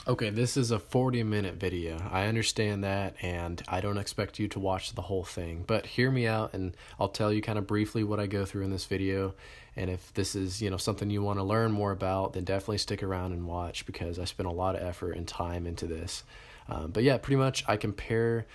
Okay, this is a 40-minute video. I understand that, and I don't expect you to watch the whole thing, but hear me out and I'll tell you kind of briefly what I go through in this video. And if this is, something you want to learn more about, then definitely stick around and watch because I spent a lot of effort and time into this. But yeah, pretty much I compare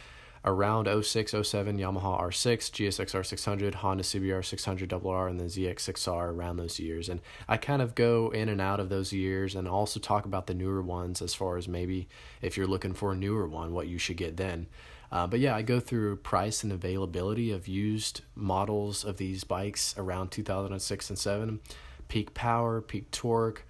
around 06, 07 Yamaha R6, GSXR 600, Honda CBR600rr, and the ZX6R around those years. And I kind of go in and out of those years and also talk about the newer ones as far as maybe if you're looking for a newer one, what you should get then. But yeah, I go through price and availability of used models of these bikes around 2006 and 7, peak power, peak torque,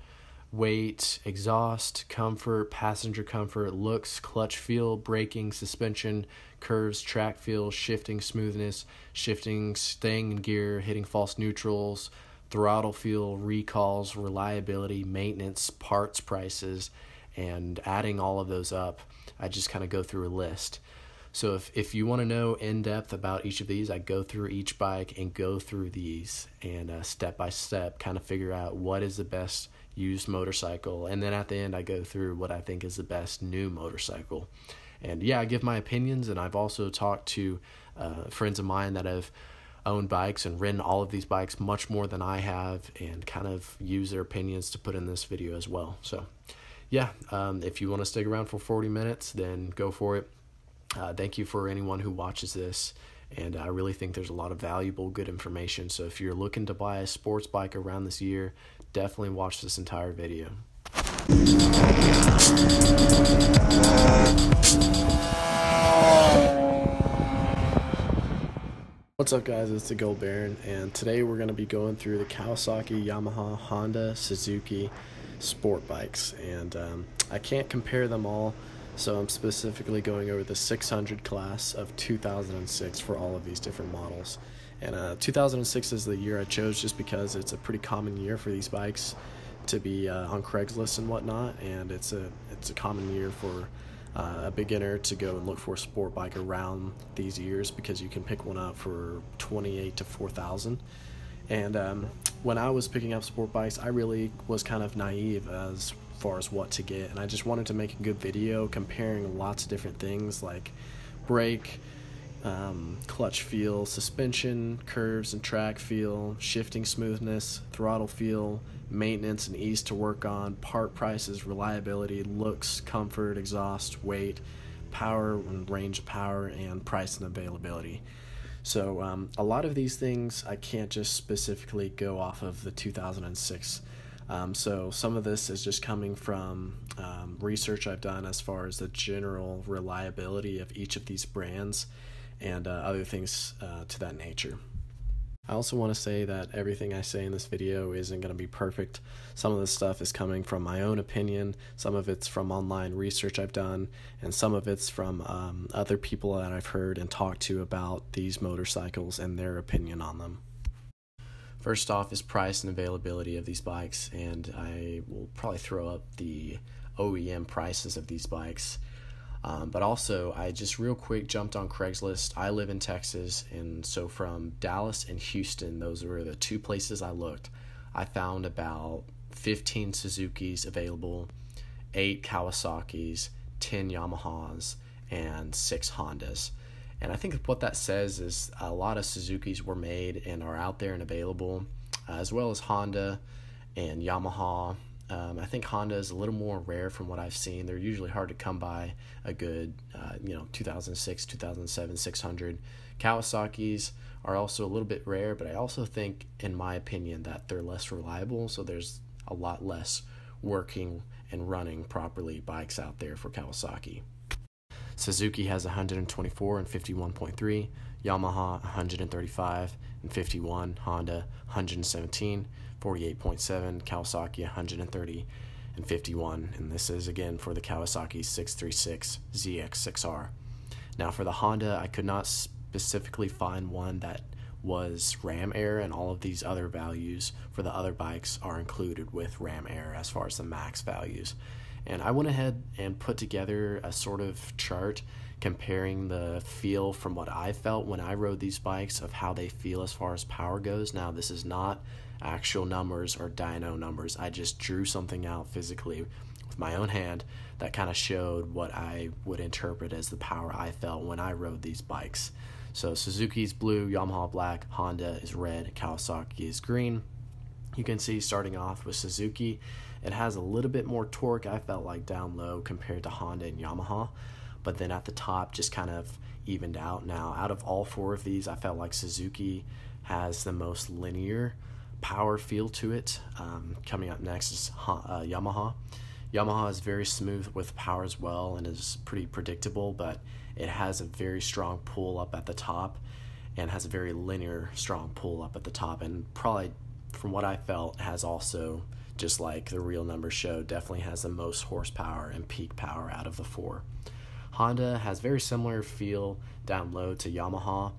weight, exhaust, comfort, passenger comfort, looks, clutch feel, braking, suspension, curves, track feel, shifting smoothness, shifting, staying in gear, hitting false neutrals, throttle feel, recalls, reliability, maintenance, parts prices, and adding all of those up, I just kind of go through a list. So if you want to know in depth about each of these, I go through each bike and go through these and step by step kind of figure out what is the best used motorcycle, and then at the end I go through what I think is the best new motorcycle. And yeah, I give my opinions, and I've also talked to friends of mine that have owned bikes and ridden all of these bikes much more than I have, and kind of use their opinions to put in this video as well. So yeah, if you want to stick around for 40 minutes, then go for it. Thank you for anyone who watches this, and I really think there's a lot of valuable, good information. So if you're looking to buy a sports bike around this year, definitely watch this entire video. What's up guys, it's the Gold Baron, and today we're going to be going through the Kawasaki, Yamaha, Honda, Suzuki sport bikes, and I can't compare them all, so I'm specifically going over the 600 class of 2006 for all of these different models. And 2006 is the year I chose just because it's a pretty common year for these bikes to be on Craigslist and whatnot, and it's a common year for a beginner to go and look for a sport bike around these years because you can pick one up for $28,000 to $4,000. And when I was picking up sport bikes, I really was kind of naive as far as what to get, and I just wanted to make a good video comparing lots of different things like brake, clutch feel, suspension, curves and track feel, shifting smoothness, throttle feel, maintenance and ease to work on, part prices, reliability, looks, comfort, exhaust, weight, power and range of power, and price and availability. So a lot of these things I can't just specifically go off of the 2006. So some of this is just coming from research I've done as far as the general reliability of each of these brands and other things to that nature. I also want to say that everything I say in this video isn't going to be perfect. Some of this stuff is coming from my own opinion, some of it's from online research I've done, and some of it's from other people that I've heard and talked to about these motorcycles and their opinion on them. First off is price and availability of these bikes, and I will probably throw up the OEM prices of these bikes. But also, I just real quick jumped on Craigslist. I live in Texas, and so from Dallas and Houston, those were the two places I looked. I found about 15 Suzukis available, 8 Kawasaki's, 10 Yamahas, and 6 Hondas. And I think what that says is a lot of Suzukis were made and are out there and available, as well as Honda and Yamaha. I think Honda is a little more rare from what I've seen. They're usually hard to come by a good, 2006, 2007, 600. Kawasaki's are also a little bit rare, but I also think, in my opinion, that they're less reliable, so there's a lot less working and running properly bikes out there for Kawasaki. Suzuki has 124 and 51.3, Yamaha 135 and 51, Honda 117, 48.7, Kawasaki 130 and 51, and this is again for the Kawasaki 636 ZX6R. Now for the Honda, I could not specifically find one that was ram air, and all of these other values for the other bikes are included with ram air as far as the max values. And I went ahead and put together a sort of chart comparing the feel from what I felt when I rode these bikes of how they feel as far as power goes. Now, this is not actual numbers or dyno numbers. I just drew something out physically with my own hand that kind of showed what I would interpret as the power I felt when I rode these bikes. So Suzuki's blue, Yamaha black, Honda is red, Kawasaki is green. You can see starting off with Suzuki, it has a little bit more torque, I felt like, down low compared to Honda and Yamaha, but then at the top just kind of evened out. Now, out of all four of these, I felt like Suzuki has the most linear power feel to it. Coming up next is Yamaha. Yamaha is very smooth with power as well and is pretty predictable, but it has a very strong pull up at the top and has a very linear strong pull up at the top, and probably from what I felt has also, just like the real numbers show, definitely has the most horsepower and peak power out of the four. Honda has very similar feel down low to Yamaha,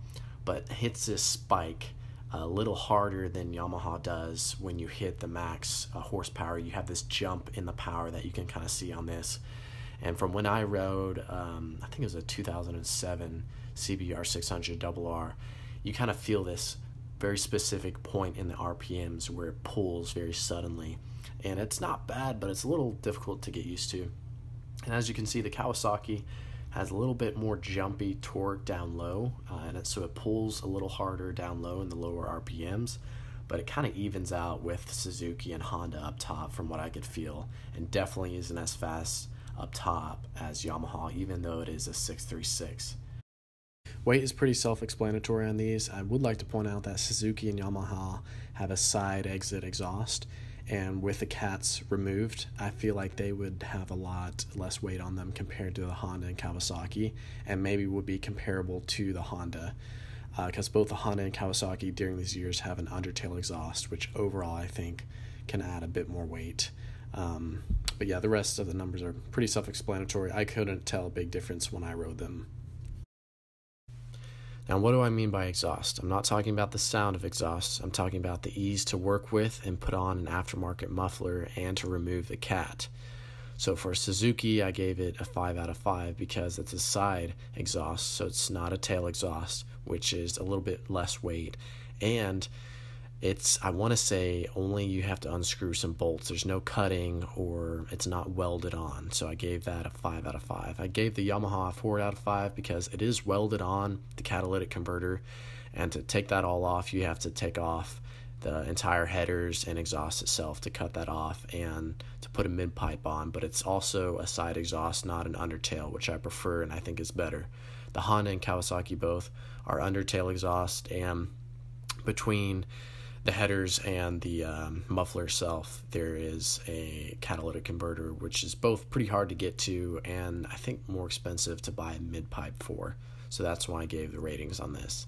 but hits this spike a little harder than Yamaha does when you hit the max horsepower. You have this jump in the power that you can kind of see on this. And from when I rode, I think it was a 2007 CBR600rr, you kind of feel this very specific point in the RPMs where it pulls very suddenly. And it's not bad, but it's a little difficult to get used to. And as you can see, the Kawasaki has a little bit more jumpy torque down low, so it pulls a little harder down low in the lower RPMs, but it kind of evens out with Suzuki and Honda up top from what I could feel, and definitely isn't as fast up top as Yamaha, even though it is a 636. Weight is pretty self-explanatory on these. I would like to point out that Suzuki and Yamaha have a side exit exhaust, and with the cats removed, I feel like they would have a lot less weight on them compared to the Honda and Kawasaki, and maybe would be comparable to the Honda, because both the Honda and Kawasaki during these years have an undertail exhaust, which overall I think can add a bit more weight. But yeah, the rest of the numbers are pretty self-explanatory. I couldn't tell a big difference when I rode them. Now, what do I mean by exhaust? I'm not talking about the sound of exhaust. I'm talking about the ease to work with and put on an aftermarket muffler and to remove the cat. So for Suzuki, I gave it a 5 out of 5 because it's a side exhaust, so it's not a tail exhaust, which is a little bit less weight. And it's, I want to say, only you have to unscrew some bolts. There's no cutting, or it's not welded on. So I gave that a 5 out of 5. I gave the Yamaha a 4 out of 5 because it is welded on, the catalytic converter. And to take that all off, you have to take off the entire headers and exhaust itself to cut that off and to put a mid-pipe on. But it's also a side exhaust, not an undertail, which I prefer and I think is better. The Honda and Kawasaki both are undertail exhaust, and between the headers and the muffler itself, there is a catalytic converter, which is both pretty hard to get to and I think more expensive to buy a mid-pipe for. So that's why I gave the ratings on this.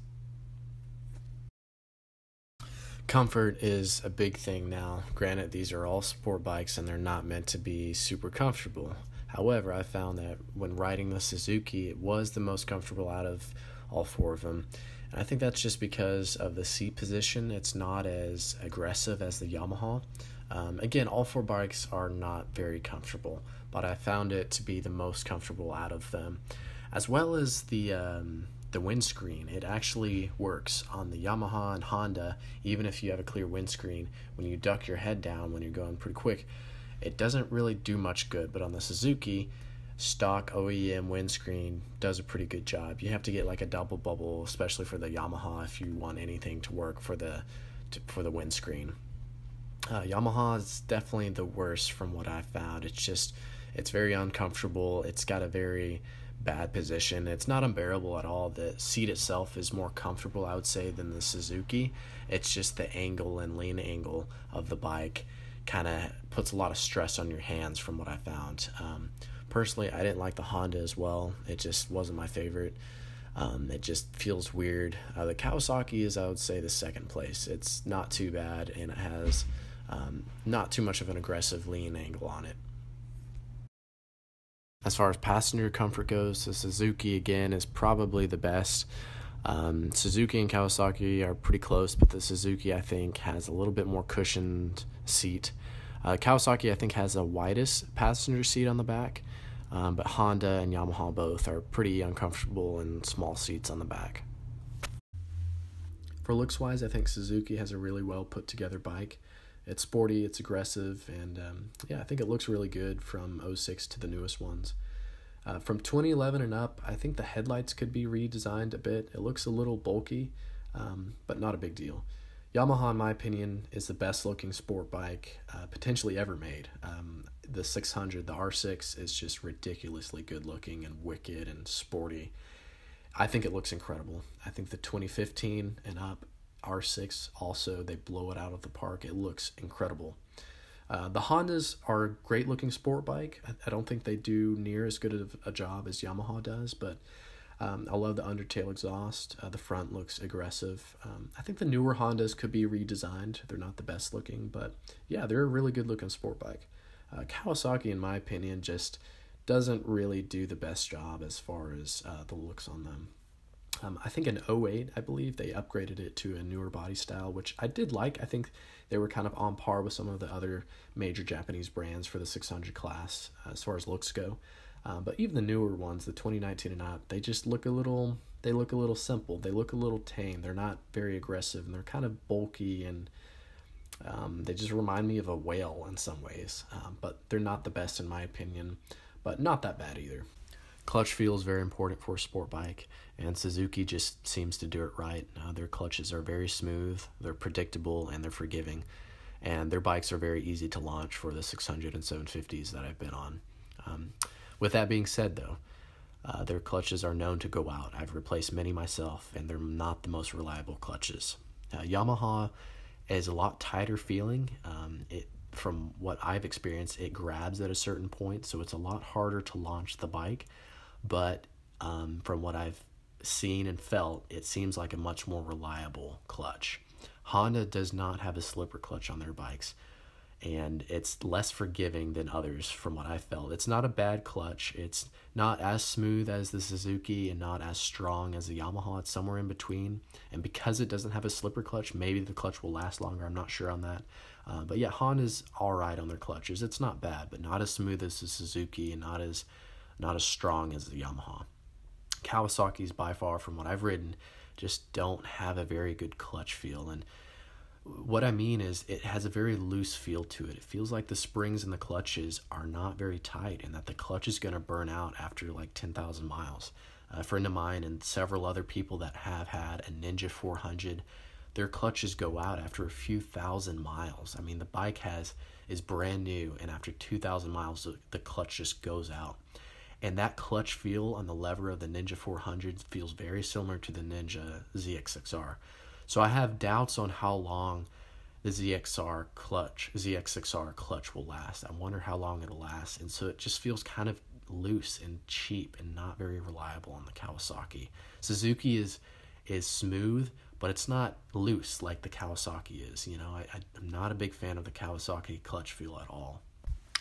Comfort is a big thing now. Granted, these are all sport bikes and they're not meant to be super comfortable. However, I found that when riding the Suzuki, it was the most comfortable out of all four of them. And I think that's just because of the seat position. It's not as aggressive as the Yamaha. Again, all four bikes are not very comfortable, but I found it to be the most comfortable out of them. As well as the windscreen. It actually works on the Yamaha and Honda. Even if you have a clear windscreen, when you duck your head down when you're going pretty quick, it doesn't really do much good. But on the Suzuki, stock OEM windscreen does a pretty good job. You have to get like a double bubble, especially for the Yamaha, if you want anything to work for the windscreen. Yamaha is definitely the worst from what I found. It's very uncomfortable. It's got a very bad position. It's not unbearable at all. The seat itself is more comfortable, I would say, than the Suzuki. It's just the angle and lean angle of the bike kind of puts a lot of stress on your hands from what I found. Personally, I didn't like the Honda as well. It just wasn't my favorite. It just feels weird. The Kawasaki is, I would say, the second place. It's not too bad, and it has not too much of an aggressive lean angle on it. As far as passenger comfort goes, the Suzuki, again, is probably the best. Suzuki and Kawasaki are pretty close, but the Suzuki, I think, has a little bit more cushioned seat. Kawasaki, I think, has the widest passenger seat on the back, but Honda and Yamaha both are pretty uncomfortable and small seats on the back. For looks-wise, I think Suzuki has a really well put-together bike, It's sporty, it's aggressive, and yeah, I think it looks really good from '06 to the newest ones. From 2011 and up, I think the headlights could be redesigned a bit. It looks a little bulky, but not a big deal. Yamaha, in my opinion, is the best looking sport bike potentially ever made. The 600, the R6, is just ridiculously good looking and wicked and sporty. I think it looks incredible. I think the 2015 and up R6 also, they blow it out of the park. It looks incredible. The Hondas are a great looking sport bike. I don't think they do near as good of a job as Yamaha does, but I love the undertail exhaust. The front looks aggressive. I think the newer Hondas could be redesigned. They're not the best looking, but yeah, they're a really good looking sport bike. Kawasaki, in my opinion, just doesn't really do the best job as far as the looks on them. I think in '08, I believe, they upgraded it to a newer body style, which I did like. I think they were kind of on par with some of the other major Japanese brands for the 600 class as far as looks go. But even the newer ones, the 2019 and up, they just look a little simple. They look a little tame. They're not very aggressive, and they're kind of bulky, and they just remind me of a whale in some ways. But they're not the best in my opinion, but not that bad either. Clutch feel is very important for a sport bike, and Suzuki just seems to do it right. Their clutches are very smooth, they're predictable, and they're forgiving. And their bikes are very easy to launch for the 600 and 750s that I've been on. With that being said, though, their clutches are known to go out. I've replaced many myself, and they're not the most reliable clutches. Yamaha is a lot tighter feeling. From what I've experienced, it grabs at a certain point, so it's a lot harder to launch the bike. But from what I've seen and felt, it seems like a much more reliable clutch. Honda does not have a slipper clutch on their bikes, and it's less forgiving than others from what I felt. It's not a bad clutch. It's not as smooth as the Suzuki and not as strong as the Yamaha. It's somewhere in between. And because it doesn't have a slipper clutch, maybe the clutch will last longer. I'm not sure on that. But yeah, Honda's all right on their clutches. It's not bad, but not as smooth as the Suzuki and not as strong as the Yamaha. Kawasaki's, by far, from what I've ridden, just don't have a very good clutch feel. And what I mean is it has a very loose feel to it. It feels like the springs in the clutches are not very tight and that the clutch is going to burn out after like 10,000 miles. A friend of mine and several other people that have had a Ninja 400, their clutches go out after a few thousand miles. I mean, the bike is brand new, and after 2,000 miles, the clutch just goes out. And that clutch feel on the lever of the Ninja 400 feels very similar to the Ninja ZX6R. So I have doubts on how long the ZX6R clutch will last. I wonder how long it'll last. And so it just feels kind of loose and cheap and not very reliable on the Kawasaki. Suzuki is smooth, but it's not loose like the Kawasaki is. You know, I'm not a big fan of the Kawasaki clutch feel at all.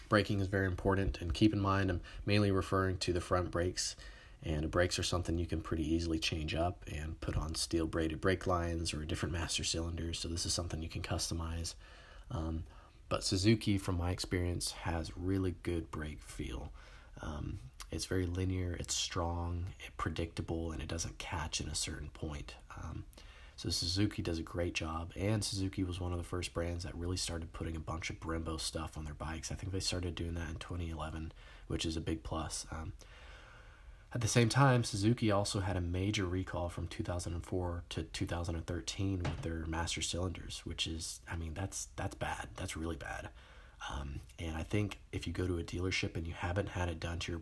Braking is very important, and keep in mind I'm mainly referring to the front brakes, and the brakes are something you can pretty easily change up and put on steel braided brake lines or different master cylinders, so this is something you can customize. But Suzuki, from my experience, has really good brake feel. It's very linear, it's strong, it's predictable, and it doesn't catch in a certain point. So Suzuki does a great job, and Suzuki was one of the first brands that really started putting a bunch of Brembo stuff on their bikes. I think they started doing that in 2011, which is a big plus. At the same time, Suzuki also had a major recall from 2004 to 2013 with their master cylinders, which is, I mean, that's bad. That's really bad. And I think if you go to a dealership and you haven't had it done to your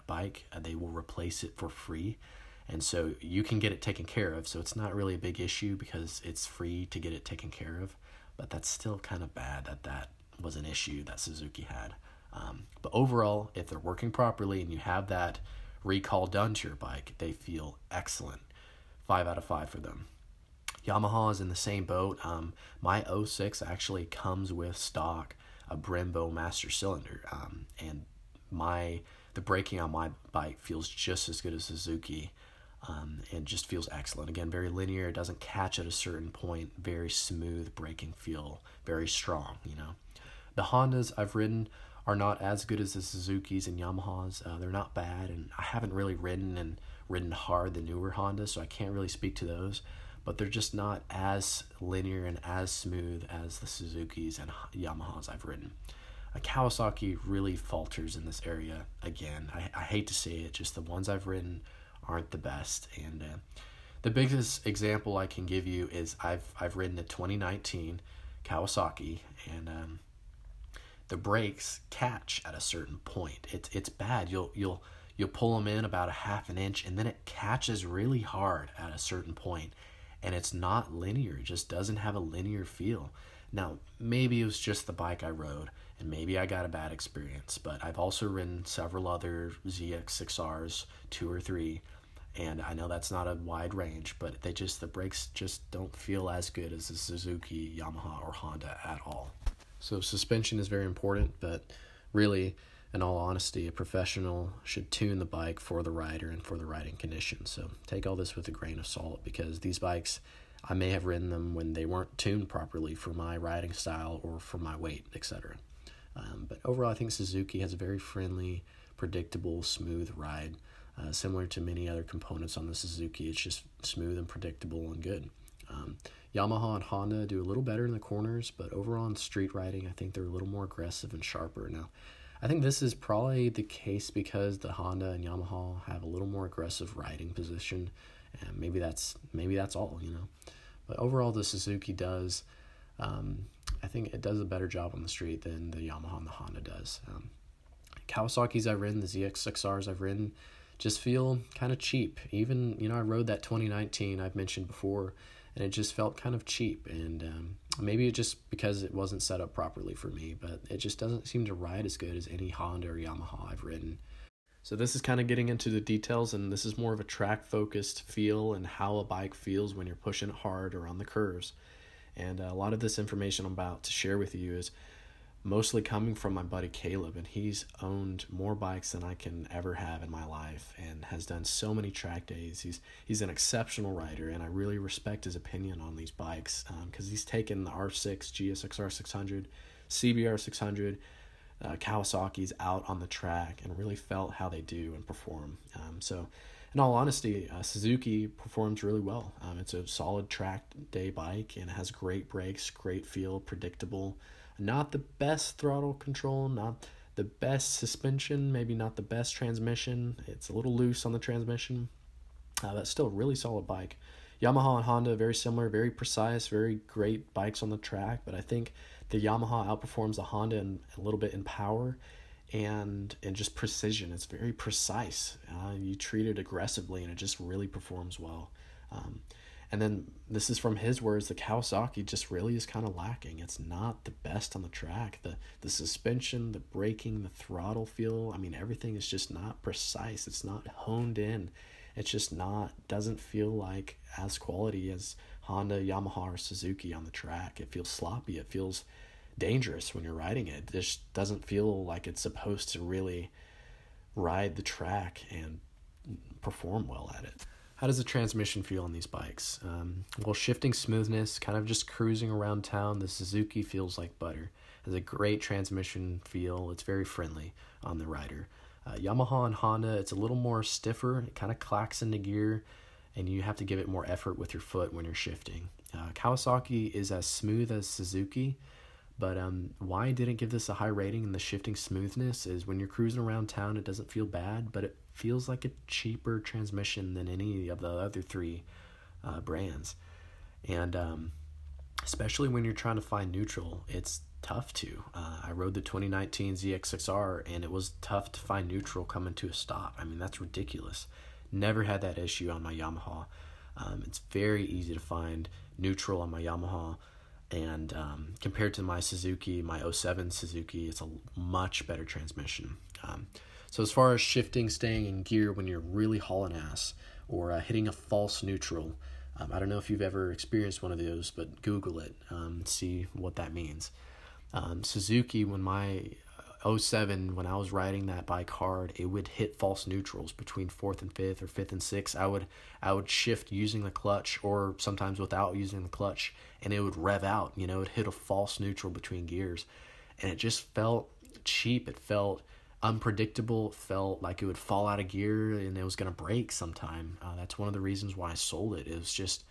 bike, they will replace it for free. And so you can get it taken care of. So it's not really a big issue because it's free to get it taken care of. But that's still kind of bad that was an issue that Suzuki had. But overall, if they're working properly and you have that recall done to your bike, they feel excellent. 5 out of 5 for them. Yamaha is in the same boat. My 06 actually comes with stock a Brembo master cylinder. And the braking on my bike feels just as good as Suzuki. And just feels excellent. Again, very linear. It doesn't catch at a certain point. Very smooth braking feel. Very strong, you know. The Hondas I've ridden are not as good as the Suzukis and Yamahas. They're not bad, and I haven't really ridden hard the newer Hondas, so I can't really speak to those. but they're just not as linear and as smooth as the Suzukis and Yamahas I've ridden. A Kawasaki really falters in this area again. I hate to say it, just the ones I've ridden aren't the best. And the biggest example I can give you is I've ridden a 2019 Kawasaki, and the brakes catch at a certain point. It's bad. You'll pull them in about a half an inch, and then it catches really hard at a certain point, and it's not linear. It just doesn't have a linear feel. Now, maybe it was just the bike I rode, and maybe I got a bad experience, but I've also ridden several other ZX6Rs, 2 or 3, and I know that's not a wide range, but the brakes just don't feel as good as the Suzuki, Yamaha, or Honda at all. So suspension is very important, but really, in all honesty, a professional should tune the bike for the rider and for the riding conditions. So take all this with a grain of salt, because these bikes, I may have ridden them when they weren't tuned properly for my riding style or for my weight, etc. But overall, I think Suzuki has a very friendly, predictable, smooth ride. Similar to many other components on the Suzuki, it's just smooth and predictable and good. Yamaha and Honda do a little better in the corners, but overall in street riding, I think they're a little more aggressive and sharper. Now, I think this is probably the case because the Honda and Yamaha have a little more aggressive riding position, and maybe that's all, you know. But overall, the Suzuki does, I think it does a better job on the street than the Yamaha and the Honda does. Kawasaki's I've ridden, the ZX6Rs I've ridden, just feel kind of cheap. Even, you know, I rode that 2019 I've mentioned before, and it just felt kind of cheap. And maybe it just because it wasn't set up properly for me, but it just doesn't seem to ride as good as any Honda or Yamaha I've ridden. So this is kind of getting into the details, and this is more of a track-focused feel and how a bike feels when you're pushing it hard or on the curves. And a lot of this information I'm about to share with you is mostly coming from my buddy Caleb, and he's owned more bikes than I can ever have in my life and has done so many track days. He's an exceptional rider, and I really respect his opinion on these bikes because he's taken the R6, GSXR 600, CBR 600, Kawasaki's out on the track and really felt how they do and perform. So in all honesty, Suzuki performs really well. It's a solid track day bike, and it has great brakes, great feel, predictable. Not the best throttle control, not the best suspension, maybe not the best transmission. It's a little loose on the transmission. That's still a really solid bike. Yamaha and Honda, very similar, very precise, very great bikes on the track, but I think the Yamaha outperforms the Honda a little bit in power and just precision. It's very precise. You treat it aggressively, and it just really performs well. And then this is from his words, the Kawasaki just really is kind of lacking. It's not the best on the track. The suspension, the braking, the throttle feel, I mean, everything is just not precise. It's not honed in. It's just doesn't feel like as quality as Honda, Yamaha, or Suzuki on the track. It feels sloppy. It feels dangerous when you're riding it. It just doesn't feel like it's supposed to really ride the track and perform well at it. How does the transmission feel on these bikes? Well, shifting smoothness, kind of just cruising around town. The Suzuki feels like butter. It has a great transmission feel. It's very friendly on the rider. Yamaha and Honda, it's a little more stiffer. It kind of clacks into gear, and you have to give it more effort with your foot when you're shifting. Kawasaki is as smooth as Suzuki, but why I didn't give this a high rating in the shifting smoothness is when you're cruising around town, it doesn't feel bad, but it feels like a cheaper transmission than any of the other three brands. And especially when you're trying to find neutral, it's tough to. I rode the 2019 ZX6R, and it was tough to find neutral coming to a stop. I mean, that's ridiculous. Never had that issue on my Yamaha. It's very easy to find neutral on my Yamaha, and compared to my Suzuki, my 07 Suzuki, it's a much better transmission. So as far as shifting, staying in gear when you're really hauling ass, or hitting a false neutral, I don't know if you've ever experienced one of those, but Google it, see what that means. Suzuki, when my 07, when I was riding that bike hard, it would hit false neutrals between 4th and 5th or 5th and 6th. I would shift using the clutch, or sometimes without using the clutch, and it would rev out. You know, it hit a false neutral between gears, and it just felt cheap. It felt unpredictable. It felt like it would fall out of gear and it was going to break sometime. That's one of the reasons why I sold it. It was just,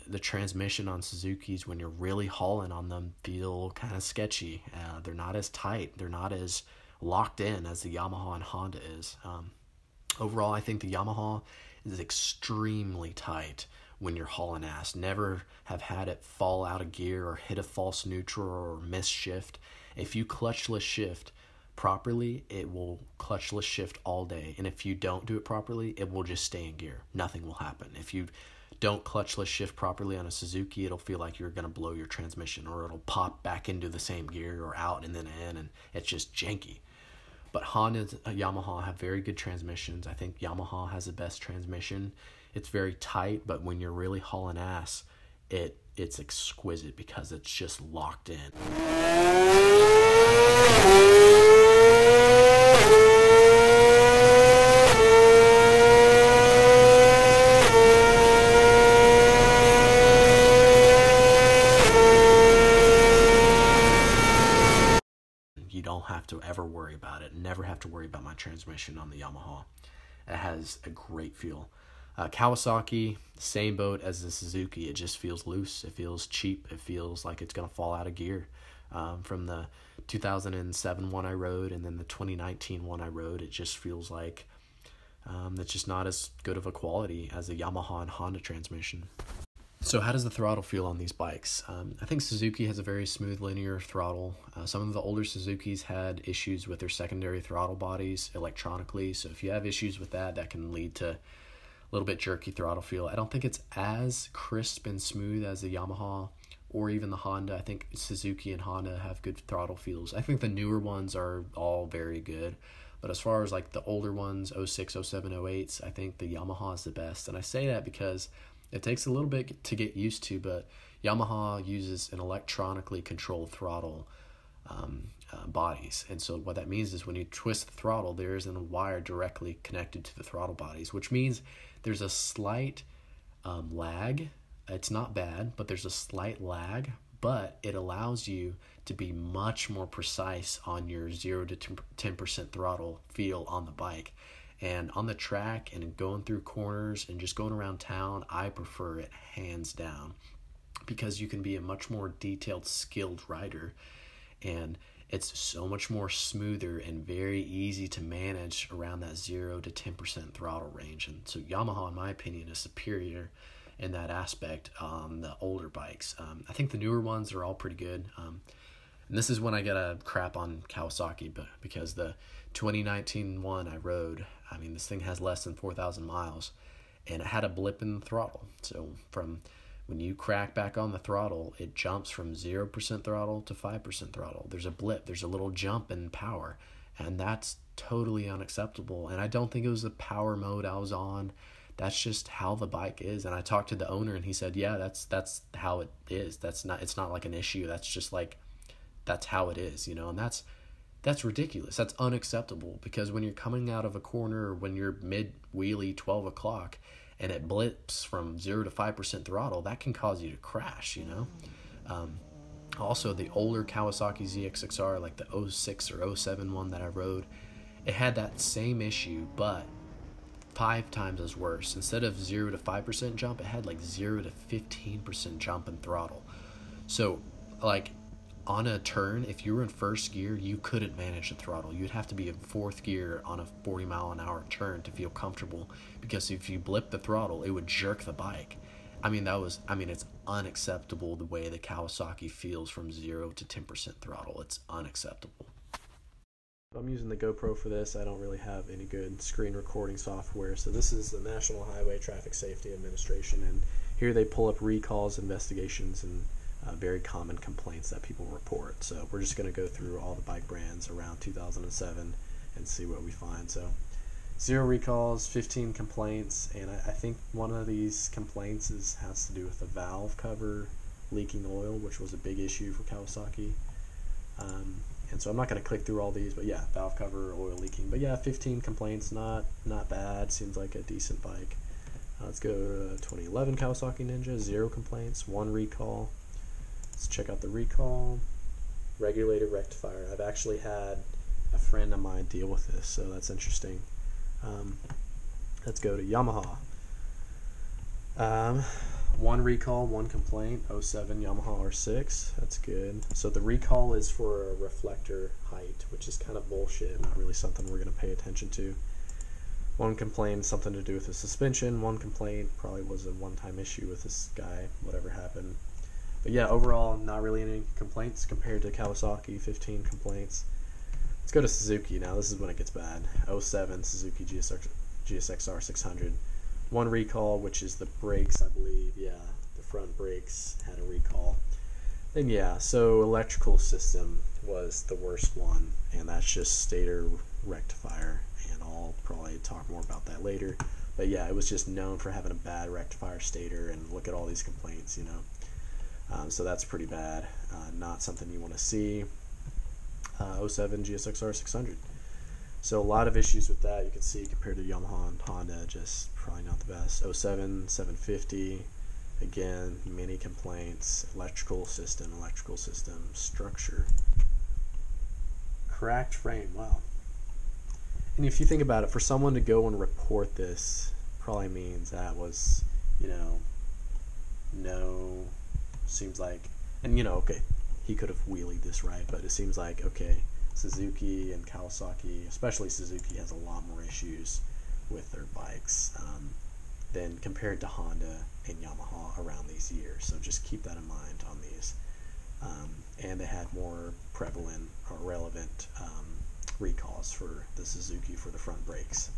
The transmission on Suzuki's, when you're really hauling on them, feel kind of sketchy. They're not as tight. They're not as locked in as the Yamaha and Honda is. Overall, I think the Yamaha is extremely tight when you're hauling ass. Never have had it fall out of gear or hit a false neutral or miss shift. If you clutchless shift properly, it will clutchless shift all day. And if you don't do it properly, it will just stay in gear. Nothing will happen. If you don't clutchless shift properly on a Suzuki, it'll feel like you're going to blow your transmission, or it'll pop back into the same gear or out and then in, and it's just janky. But Honda and Yamaha have very good transmissions. I think Yamaha has the best transmission. It's very tight, but when you're really hauling ass, it's exquisite because it's just locked in. You don't have to ever worry about it. Never have to worry about my transmission on the Yamaha. It has a great feel. Kawasaki, same boat as the Suzuki. It just feels loose. It feels cheap. It feels like it's going to fall out of gear. From the 2007 one I rode and then the 2019 one I rode, it just feels like it's just not as good of a quality as the Yamaha and Honda transmission. So how does the throttle feel on these bikes? I think Suzuki has a very smooth linear throttle. Some of the older Suzukis had issues with their secondary throttle bodies electronically. So if you have issues with that, that can lead to a little bit jerky throttle feel. I don't think it's as crisp and smooth as the Yamaha or even the Honda. I think Suzuki and Honda have good throttle feels. I think the newer ones are all very good. But as far as like the older ones, 06, 07, 08s, I think the Yamaha is the best. And I say that because it takes a little bit to get used to, but Yamaha uses an electronically controlled throttle bodies. And so what that means is when you twist the throttle, there isn't a wire directly connected to the throttle bodies, which means there's a slight lag. It's not bad, but there's a slight lag, but it allows you to be much more precise on your 0 to 10% throttle feel on the bike. And on the track and going through corners and just going around town, I prefer it hands down because you can be a much more detailed, skilled rider, and it's so much more smoother and very easy to manage around that 0 to 10% throttle range. And so Yamaha, in my opinion, is superior in that aspect on the older bikes. I think the newer ones are all pretty good. And this is when I get a crap on Kawasaki, but because the 2019 one I rode, I mean, this thing has less than 4,000 miles, and it had a blip in the throttle. So from when you crack back on the throttle, it jumps from 0% throttle to 5% throttle. There's a blip. There's a little jump in power, and that's totally unacceptable. And I don't think it was the power mode I was on. That's just how the bike is. And I talked to the owner, and he said, yeah, that's how it is. It's not like an issue. That's just like, that's how it is, you know. And that's ridiculous. That's unacceptable, because when you're coming out of a corner or when you're mid wheelie 12 o'clock and it blips from 0 to 5% throttle, that can cause you to crash, you know. Also, the older Kawasaki ZX6R, like the 06 or 07 one that I rode, it had that same issue, but 5 times as worse. Instead of 0 to 5% jump, it had like 0 to 15% jump in throttle. So, like, on a turn, if you were in first gear, you couldn't manage the throttle. You'd have to be in fourth gear on a 40-mile-an-hour turn to feel comfortable, because if you blip the throttle, it would jerk the bike. I mean, it's unacceptable the way the Kawasaki feels from 0 to 10% throttle. It's unacceptable. I'm using the GoPro for this. I don't really have any good screen recording software. So this is the National Highway Traffic Safety Administration, and here they pull up recalls, investigations, and very common complaints that people report. So we're just going to go through all the bike brands around 2007 and see what we find. So 0 recalls, 15 complaints, and I think one of these complaints has to do with the valve cover leaking oil, which was a big issue for Kawasaki. And so I'm not going to click through all these, but yeah, valve cover, oil leaking. But yeah, 15 complaints, not bad. Seems like a decent bike. Let's go to 2011 Kawasaki Ninja, 0 complaints, 1 recall. Let's check out the recall. Regulator rectifier. I've actually had a friend of mine deal with this, so that's interesting. Let's go to Yamaha. One recall, one complaint, '07 Yamaha R6. That's good. So the recall is for a reflector height, which is kind of bullshit, not really something we're going to pay attention to. One complaint, something to do with the suspension. One complaint probably was a one-time issue with this guy, whatever happened. But yeah, overall, not really any complaints compared to Kawasaki, 15 complaints. Let's go to Suzuki now. This is when it gets bad. '07 Suzuki GSXR 600. One recall, which is the brakes, I believe. Yeah, the front brakes had a recall. Then yeah, so electrical system was the worst one, and that's just stator rectifier, and I'll probably talk more about that later. But yeah, it was just known for having a bad rectifier stator, and look at all these complaints, you know. So that's pretty bad. Not something you want to see. '07 GSXR 600. So a lot of issues with that, you can see, compared to Yamaha and Honda, just probably not the best. '07 750, again, many complaints. Electrical system, structure. Cracked frame, wow. And if you think about it, for someone to go and report this, probably means that was, you know, seems like, and you know, okay, he could have wheelied this right, but it seems like, okay, Suzuki and Kawasaki, especially Suzuki, has a lot more issues with their bikes than compared to Honda and Yamaha around these years. So just keep that in mind on these. And they had more prevalent or relevant recalls for the Suzuki for the front brakes.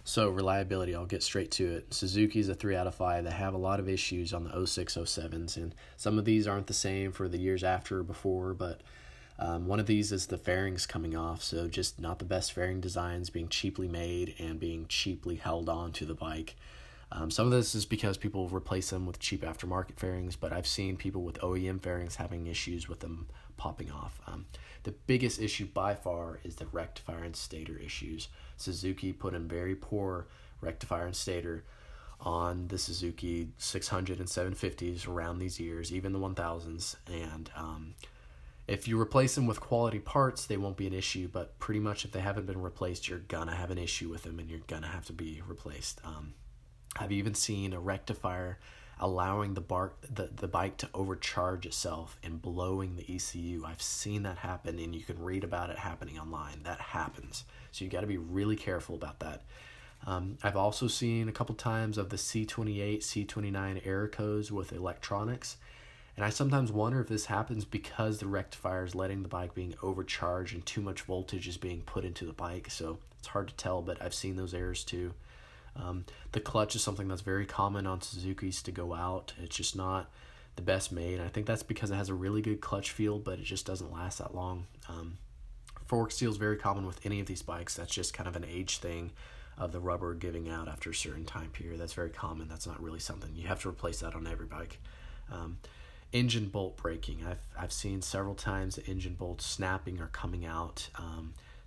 So reliability, I'll get straight to it. Suzuki's a 3 out of 5. They have a lot of issues on the '06, '07s, and some of these aren't the same for the years after or before, but one of these is the fairings coming off, so just not the best fairing designs, being cheaply made and being cheaply held on to the bike. Some of this is because people replace them with cheap aftermarket fairings, but I've seen people with OEM fairings having issues with them popping off. The biggest issue by far is the rectifier and stator issues. Suzuki put in very poor rectifier and stator on the Suzuki 600 and 750s around these years, even the 1000s, and if you replace them with quality parts, they won't be an issue, but pretty much if they haven't been replaced, you're gonna have an issue with them and you're gonna have to be replaced. I've even seen a rectifier allowing the bike to overcharge itself and blowing the ECU. I've seen that happen, and you can read about it happening online. That happens. So you got to be really careful about that. I've also seen a couple times of the C28, C29 error codes with electronics, and I sometimes wonder if this happens because the rectifier is letting the bike being overcharged and too much voltage is being put into the bike. So it's hard to tell, but I've seen those errors too. The clutch is something that's very common on Suzuki's to go out. It's just not the best made. I think that's because it has a really good clutch feel, but it just doesn't last that long. Fork seal is very common with any of these bikes. That's just kind of an age thing of the rubber giving out after a certain time period. That's very common. That's not really something you have to replace that on every bike. Engine bolt breaking. I've seen several times the engine bolts snapping or coming out.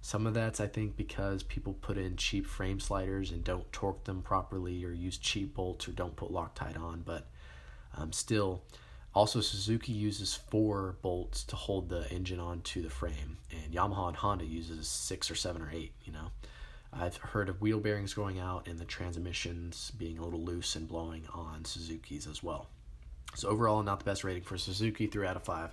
Some of that's, I think, because people put in cheap frame sliders and don't torque them properly, or use cheap bolts, or don't put Loctite on. But still, also Suzuki uses 4 bolts to hold the engine onto the frame, and Yamaha and Honda uses 6 or 7 or 8. You know, I've heard of wheel bearings going out and the transmissions being a little loose and blowing on Suzuki's as well. So overall, not the best rating for Suzuki, 3 out of 5.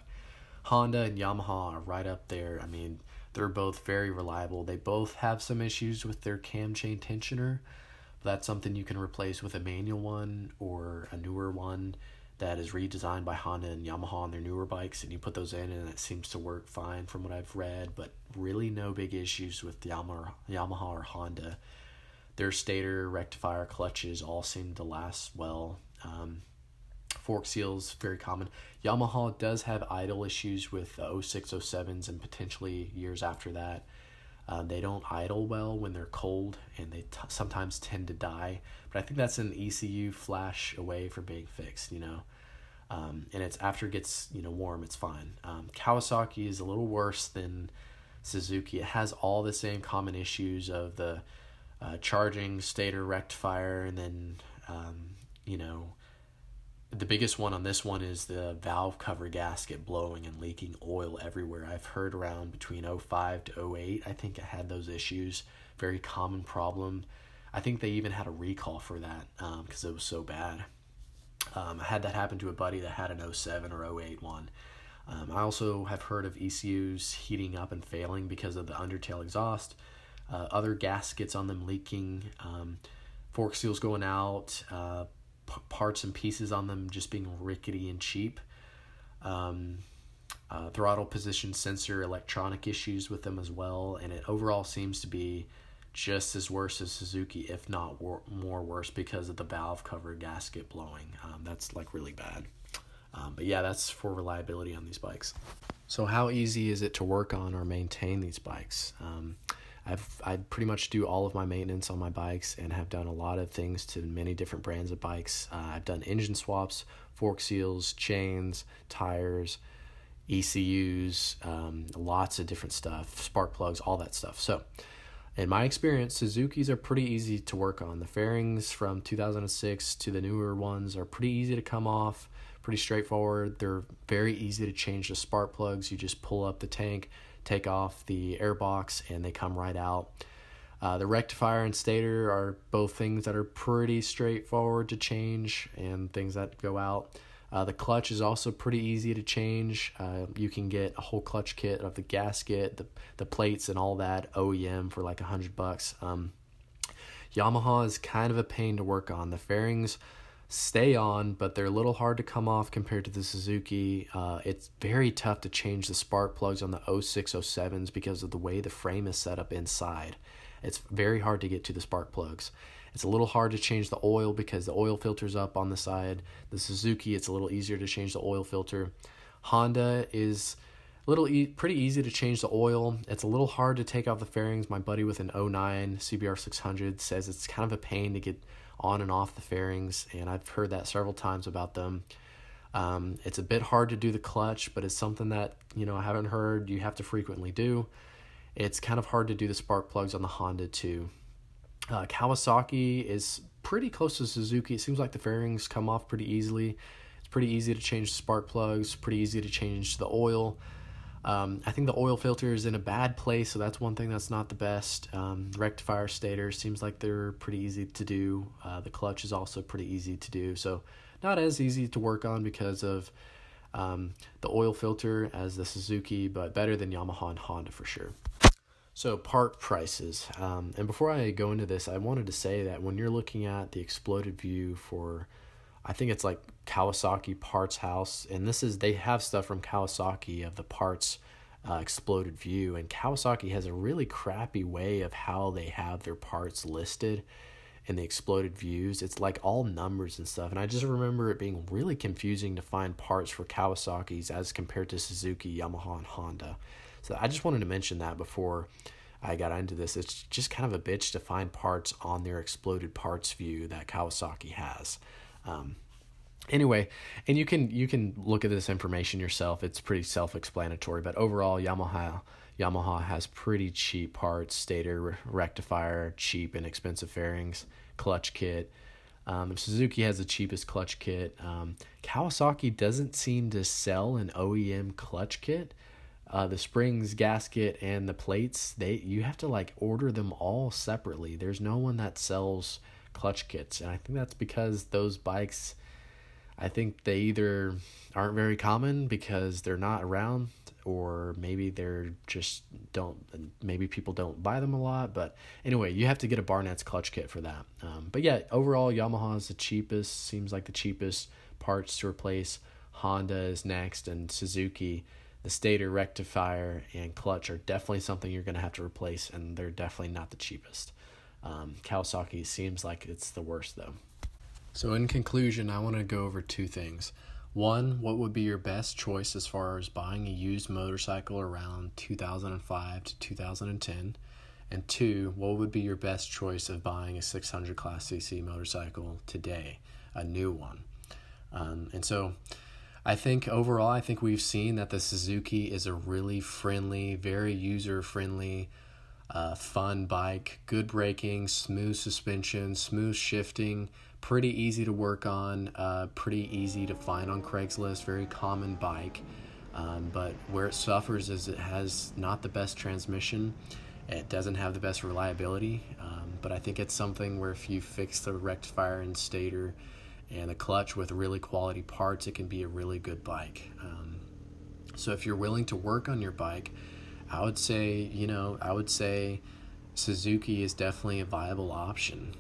Honda and Yamaha are right up there. I mean, they're both very reliable. They both have some issues with their cam chain tensioner. That's something you can replace with a manual one or a newer one that is redesigned by Honda and Yamaha on their newer bikes, and you put those in and it seems to work fine from what I've read, but really no big issues with Yamaha or Honda. Their stator, rectifier, clutches all seem to last well. Fork seals, very common. Yamaha does have idle issues with the 06, 07s and potentially years after that. They don't idle well when they're cold, and they sometimes tend to die. But I think that's an ECU flash away from being fixed, you know. And it's after it gets, you know, warm, it's fine. Kawasaki is a little worse than Suzuki. It has all the same common issues of the charging, stator, rectifier, and then, you know, the biggest one on this one is the valve cover gasket blowing and leaking oil everywhere. I've heard around between 05 to 08, I think it had those issues. Very common problem. I think they even had a recall for that because it was so bad. I had that happen to a buddy that had an '07 or '08 one. I also have heard of ECUs heating up and failing because of the undertail exhaust, other gaskets on them leaking, fork seals going out, parts and pieces on them just being rickety and cheap, throttle position sensor electronic issues with them as well, and it overall seems to be just as worse as Suzuki, if not more worse, because of the valve cover gasket blowing. That's like really bad. But yeah, that's for reliability on these bikes. So how easy is it to work on or maintain these bikes? I pretty much do all of my maintenance on my bikes and have done a lot of things to many different brands of bikes. I've done engine swaps, fork seals, chains, tires, ECUs, lots of different stuff, spark plugs, all that stuff. So in my experience, Suzukis are pretty easy to work on. The fairings from 2006 to the newer ones are pretty easy to come off, pretty straightforward. They're very easy to change the spark plugs. You just pull up the tank, take off the air box, and they come right out. The rectifier and stator are both things that are pretty straightforward to change and things that go out. The clutch is also pretty easy to change. You can get a whole clutch kit of the gasket, the plates, and all that OEM for like $100. Yamaha is kind of a pain to work on. The fairings stay on, but they're a little hard to come off compared to the Suzuki. It's very tough to change the spark plugs on the '06, '07s because of the way the frame is set up inside. It's very hard to get to the spark plugs. It's a little hard to change the oil because the oil filter's up on the side. The Suzuki, it's a little easier to change the oil filter. Honda is pretty easy to change the oil. It's a little hard to take off the fairings. My buddy with an '09 CBR600 says it's kind of a pain to get on and off the fairings, and I've heard that several times about them. It's a bit hard to do the clutch, but it's something that, I haven't heard you have to frequently do. It's kind of hard to do the spark plugs on the Honda too. Kawasaki is pretty close to Suzuki. It seems like the fairings come off pretty easily. It's pretty easy to change the spark plugs, pretty easy to change the oil. I think the oil filter is in a bad place, so that's one thing that's not the best. Rectifier, stator seems like they're pretty easy to do. The clutch is also pretty easy to do, so not as easy to work on because of the oil filter as the Suzuki, but better than Yamaha and Honda for sure. So part prices, and before I go into this, I wanted to say that when you're looking at the exploded view for, I think it's like Kawasaki Parts House, and they have stuff from Kawasaki of the parts exploded view, and Kawasaki has a really crappy way of how they have their parts listed in the exploded views. It's like all numbers and stuff, and I just remember it being really confusing to find parts for Kawasaki's as compared to Suzuki, Yamaha, and Honda. So I just wanted to mention that before I got into this. It's just kind of a bitch to find parts on their exploded parts view that Kawasaki has. Anyway, and you can look at this information yourself. It's pretty self-explanatory, but overall Yamaha has pretty cheap parts, stator, rectifier, cheap and expensive fairings, clutch kit. Suzuki has the cheapest clutch kit. Kawasaki doesn't seem to sell an OEM clutch kit. The springs, gasket, and the plates, you have to order them all separately. There's no one that sells clutch kits, and I think that's because those bikes, I think they either aren't very common because they're not around, or maybe maybe people don't buy them a lot. But anyway, you have to get a Barnett's clutch kit for that. But yeah, overall Yamaha is the cheapest, seems like the cheapest parts to replace. Honda is next, and Suzuki. The stator, rectifier, and clutch are definitely something you're going to have to replace, and they're definitely not the cheapest. Kawasaki seems like it's the worst, though. So in conclusion, I want to go over two things. One, what would be your best choice as far as buying a used motorcycle around 2005 to 2010? And two, what would be your best choice of buying a 600 class cc motorcycle today, a new one? And so I think overall, we've seen that the Suzuki is a really friendly, very user-friendly, fun bike, good braking, smooth suspension, smooth shifting, pretty easy to work on, pretty easy to find on Craigslist, very common bike. But where it suffers is it has not the best transmission. It doesn't have the best reliability, but I think it's something where if you fix the rectifier and stator and a clutch with really quality parts, it can be a really good bike. So if you're willing to work on your bike, I would say Suzuki is definitely a viable option.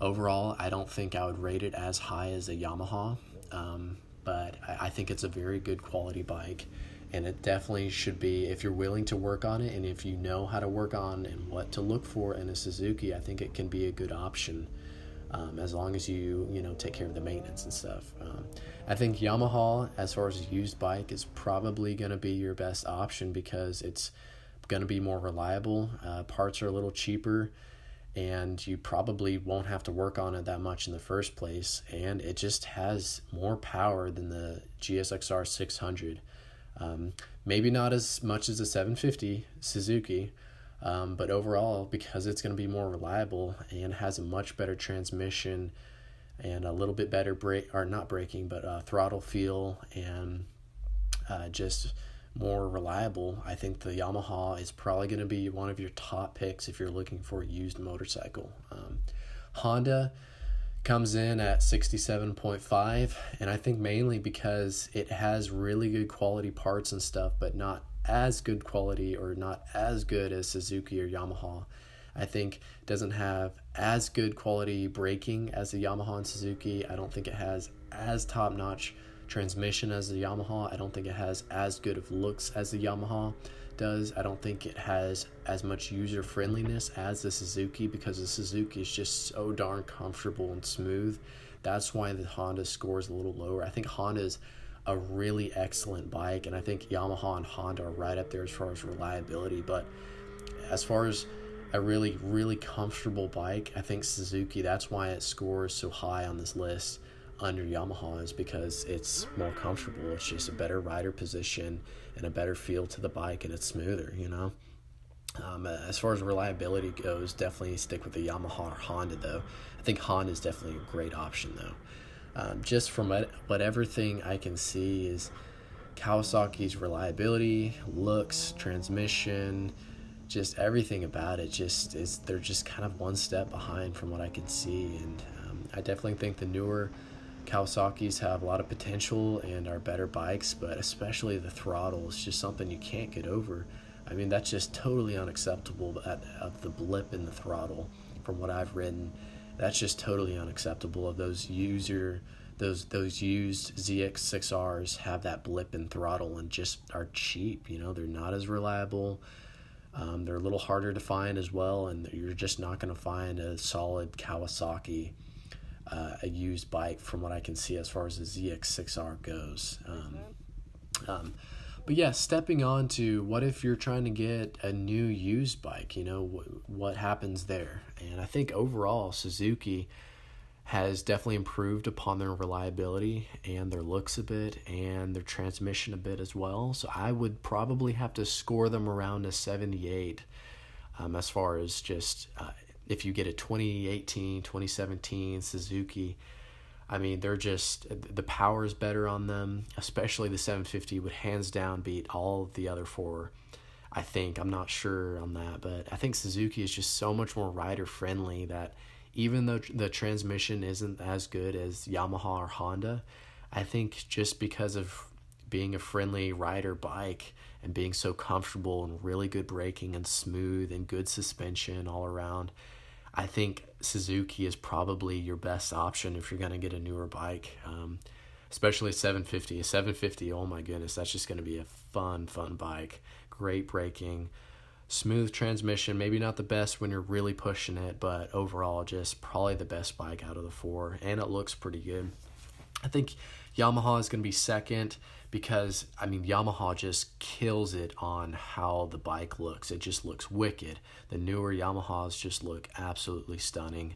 Overall, I don't think I would rate it as high as a Yamaha, but I think it's a very good quality bike, and it definitely should be, if you're willing to work on it and if you know how to work on and what to look for in a Suzuki, I think it can be a good option, as long as you take care of the maintenance and stuff. I think Yamaha, as far as a used bike, is probably going to be your best option because it's going to be more reliable. Parts are a little cheaper, and you probably won't have to work on it that much in the first place, and it just has more power than the GSXR 600. Maybe not as much as the 750 Suzuki, but overall, because it's going to be more reliable and has a much better transmission and a little bit better throttle feel, and just more reliable, I think the Yamaha is probably going to be one of your top picks if you're looking for a used motorcycle. Honda comes in at 67.5, and I think mainly because it has really good quality parts and stuff, but not as good quality or not as good as Suzuki or Yamaha. I think it doesn't have as good quality braking as the Yamaha and Suzuki. I don't think it has as top-notch transmission as the Yamaha. I don't think it has as good of looks as the Yamaha does. I don't think it has as much user friendliness as the Suzuki, because the Suzuki is just so darn comfortable and smooth. That's why the Honda score is a little lower. I think Honda is a really excellent bike, and I think Yamaha and Honda are right up there as far as reliability. But as far as a really, really comfortable bike, I think Suzuki, that's why it scores so high on this list under Yamaha, is because it's more comfortable. It's just a better rider position and a better feel to the bike, and it's smoother, As far as reliability goes, definitely stick with the Yamaha or Honda, though. I think Honda is definitely a great option, though. Just from what everything I can see is Kawasaki's reliability, looks, transmission, just everything about it they're just kind of one step behind from what I can see. And I definitely think the newer Kawasaki's have a lot of potential and are better bikes, but especially the Throttle is just something you can't get over. I mean, that's just totally unacceptable of the blip in the throttle. From what I've ridden, that's just totally unacceptable. Of those used ZX6Rs have that blip in throttle and just are cheap. They're not as reliable. They're a little harder to find as well, and you're just not going to find a solid Kawasaki a used bike from what I can see as far as the ZX6R goes. But yeah, stepping on to what if you're trying to get a new used bike, what happens there? And I think overall Suzuki has definitely improved upon their reliability and their looks a bit and their transmission a bit as well. So I would probably have to score them around a 78 as far as just if you get a 2018, 2017 Suzuki. I mean, they're just, the power is better on them, especially the 750 would hands down beat all of the other four. I think, I'm not sure on that, but I think Suzuki is just so much more rider friendly that even though the transmission isn't as good as Yamaha or Honda, I think just because of being a friendly rider bike and being so comfortable and really good braking and smooth and good suspension all around, I think Suzuki is probably your best option if you're going to get a newer bike, especially a 750. A 750, oh my goodness, that's just going to be a fun bike. Great braking, smooth transmission, maybe not the best when you're really pushing it, but overall just probably the best bike out of the four, and it looks pretty good. I think Yamaha is going to be second because, I mean, Yamaha just kills it on how the bike looks. It just looks wicked. The newer Yamahas just look absolutely stunning.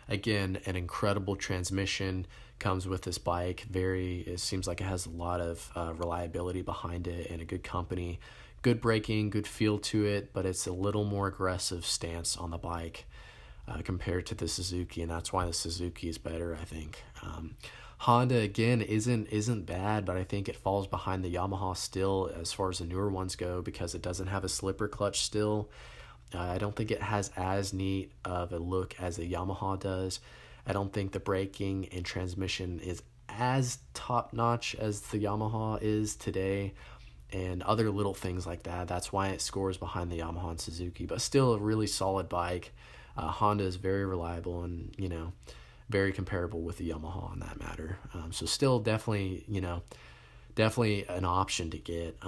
Again, an incredible transmission comes with this bike. It seems like it has a lot of reliability behind it and a good company. Good braking, good feel to it, but it's a little more aggressive stance on the bike compared to the Suzuki, and that's why the Suzuki is better, I think. Honda, again, isn't bad, but I think it falls behind the Yamaha still as far as the newer ones go because it doesn't have a slipper clutch still. I don't think it has as neat of a look as the Yamaha does. I don't think the braking and transmission is as top notch as the Yamaha is today, and other little things like that. That's why it scores behind the Yamaha and Suzuki, but still a really solid bike. Honda is very reliable and, you know, very comparable with the Yamaha on that matter. So still definitely, you know, definitely an option to get.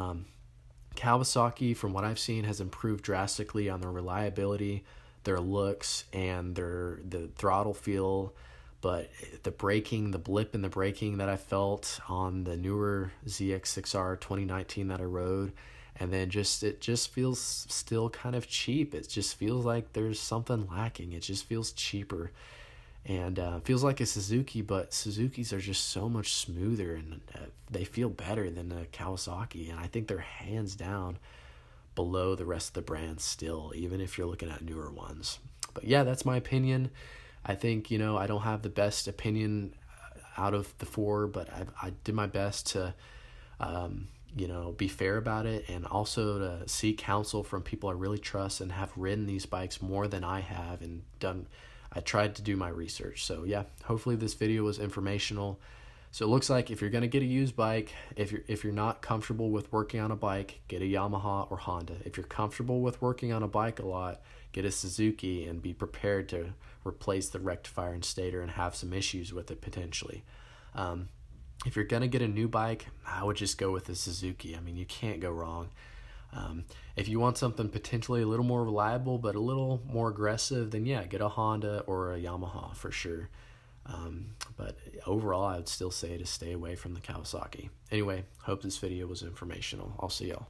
Kawasaki, from what I've seen, has improved drastically on their reliability, their looks, and the throttle feel. But the braking, the blip in the braking that I felt on the newer ZX6R 2019 that I rode, and then it just feels still kind of cheap. It just feels like there's something lacking. It just feels cheaper, and feels like a Suzuki, but Suzukis are just so much smoother, and they feel better than the Kawasaki, and I think they're hands down below the rest of the brands still, even if you're looking at newer ones. But yeah, that's my opinion. I think, you know, I don't have the best opinion out of the four, but I did my best to, you know, be fair about it, and also to seek counsel from people I really trust and have ridden these bikes more than I have, and I tried to do my research. So yeah, hopefully this video was informational. So it looks like if you're going to get a used bike, if you're not comfortable with working on a bike, get a Yamaha or Honda. If you're comfortable with working on a bike a lot, get a Suzuki, and be prepared to replace the rectifier and stator and have some issues with it potentially. If you're going to get a new bike, I would just go with the Suzuki. I mean, you can't go wrong. If you want something potentially a little more reliable but a little more aggressive, then yeah, get a Honda or a Yamaha for sure. But overall, I would still say to stay away from the Kawasaki. Anyway, hope this video was informational. I'll see y'all.